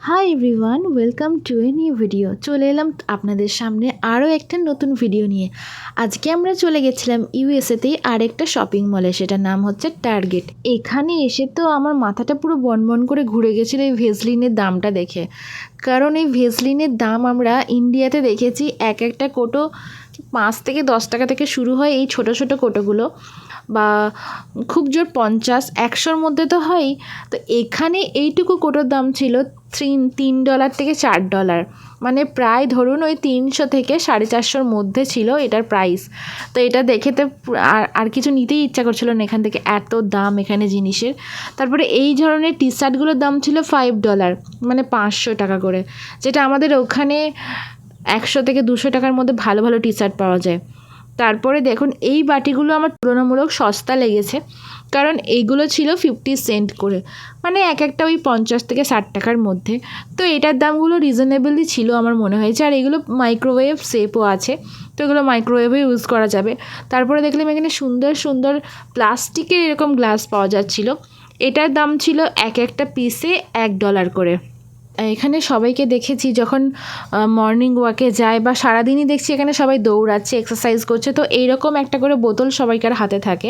Hi everyone, welcome to a new video. চলে এলাম আপনাদের সামনে আরও একটা নতুন ভিডিও নিয়ে। আজকে আমরা চলে গেছিলাম ইউএসএতেই আরেকটা শপিং মলে, সেটার নাম হচ্ছে টার্গেট। এখানে এসে তো আমার মাথাটা পুরো বনবন করে ঘুরে গেছিলো এই ভেসলিনের দামটা দেখে। কারণ এই ভেসলিনের দাম আমরা ইন্ডিয়াতে দেখেছি একটা কোটো 5 থেকে 10 টাকা থেকে শুরু হয়, এই ছোটো ছোটো কোটোগুলো, বা খুব জোর 50-100-র মধ্যে তো হয়ই। তো এখানে এইটুকু কোটোর দাম ছিল $3 থেকে $4, মানে প্রায় ধরুন ওই 300 থেকে 450-র মধ্যে ছিল এটার প্রাইস। তো এটা দেখে তো আর কিছু নিতেই ইচ্ছা করছিল না এখান থেকে, এত দাম এখানে জিনিসের। তারপরে এই ধরনের টি শার্টগুলোর দাম ছিল $5, মানে 500 টাকা করে, যেটা আমাদের ওখানে 100 থেকে 200 টাকার মধ্যে ভালো ভালো টি শার্ট পাওয়া যায়। তারপরে দেখুন এই বাটিগুলো আমার তুলনামূলক সস্তা লেগেছে, কারণ এইগুলো ছিল 50 সেন্ট করে, মানে একটা ওই 50 থেকে 60 টাকার মধ্যে। তো এটার দামগুলো রিজনেবলই ছিল আমার মনে হয়েছে। আর এগুলো মাইক্রোওয়েভ সেফও আছে, তো এগুলো মাইক্রোওয়েভে ইউজ করা যাবে। তারপরে দেখলাম এখানে সুন্দর সুন্দর প্লাস্টিকের এরকম গ্লাস পাওয়া যাচ্ছিলো। এটার দাম ছিল একটা পিসে $1 করে। এখানে সবাইকে দেখেছি যখন মর্নিং ওয়াকে যায় বা সারাদিনই দেখছি এখানে সবাই দৌড়াচ্ছে, এক্সারসাইজ করছে। তো এইরকম একটা করে বোতল সবাইকার হাতে থাকে,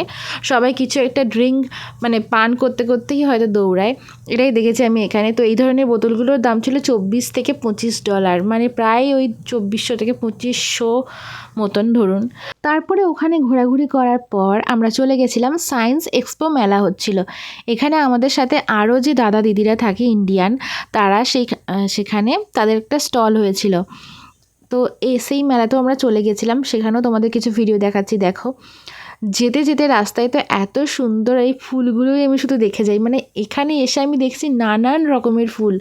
সবাই কিছু একটা ড্রিঙ্ক মানে পান করতে করতেই হয়তো দৌড়ায়, এটাই দেখেছি আমি এখানে। তো এই ধরনের বোতলগুলোর দাম ছিল $24 থেকে $25, মানে প্রায় ওই 2400 থেকে 2500 মতন ধরুন। তারপরে ওখানে ঘোরাঘুরি করার পর আমরা চলে গেছিলাম সায়েন্স এক্সপো মেলা হচ্ছিল। এখানে আমাদের সাথে আরও যে দাদা দিদিরা থাকে ইন্ডিয়ান, তারা সেখানে তাদের একটা স্টল হয়েছিল। তো সেই মেলাতেও আমরা চলে গেছিলাম, সেখানেও তোমাদের কিছু ভিডিও দেখাচ্ছি, দেখো। যেতে যেতে রাস্তায় তো এত সুন্দর এই ফুলগুলোই আমি শুধু দেখে যাই, মানে এখানে এসে আমি দেখছি নানান রকমের ফুল,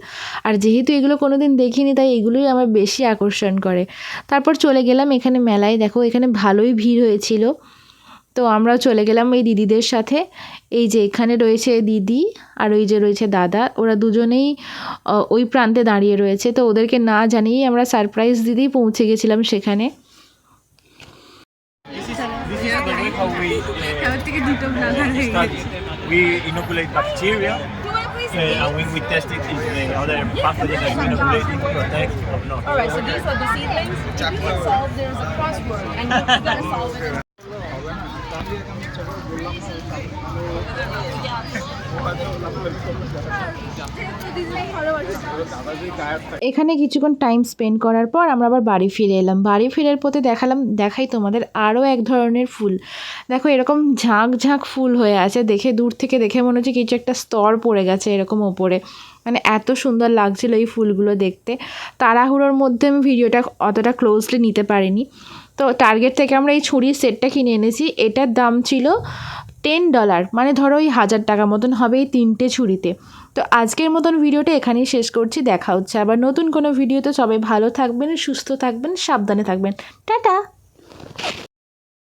আর যেহেতু এগুলো কোনো দিন দেখিনি তাই এগুলোই আমার বেশি আকর্ষণ করে। তারপর চলে গেলাম এখানে মেলায়, দেখো এখানে ভালোই ভিড় হয়েছিল। তো আমরাও চলে গেলাম এই দিদিদের সাথে। এই যে এখানে রয়েছে দিদি আর ওই যে রয়েছে দাদা, ওরা দুজনেই ওই প্রান্তে দাঁড়িয়ে রয়েছে। তো ওদেরকে না জানিয়েই আমরা সারপ্রাইজ দিতেই পৌঁছে গেছিলাম সেখানে। We inoculate bacteria and when we test it if the other pathogen that we inoculate it protect or not. Alright, so these are the seedlings. If you can solve, there's a crossword and you gotta solve it. এখানে কিছুক্ষণ time spend করার পর আমরা আবার বাড়ি ফিরে এলাম। বাড়ি ফেরার পথে দেখাই তোমাদের আরও এক ধরনের ফুল। দেখো এরকম ঝাঁক ঝাঁক ফুল হয়ে আছে, দেখে দূর থেকে দেখে মনে হচ্ছে কিছু একটা স্তর পড়ে গেছে এরকম ওপরে, মানে এত সুন্দর লাগছিল এই ফুলগুলো দেখতে। তাড়াহুড়োর মধ্যে আমি ভিডিওটা অতটা ক্লোজলি নিতে পারিনি। তো টার্গেট থেকে আমরা এই ছুরির সেটটা কিনে এনেছি। এটার দাম ছিল $10, মানে ধরো ওই 1000 টাকা মতন হবে এই 3টে ছুরিতে। তো আজকের মতন ভিডিওটা এখানেই শেষ করছি, দেখা হচ্ছে আবার নতুন কোনো ভিডিওতে। সবাই ভালো থাকবেন, সুস্থ থাকবেন, সাবধানে থাকবেন। টাটা।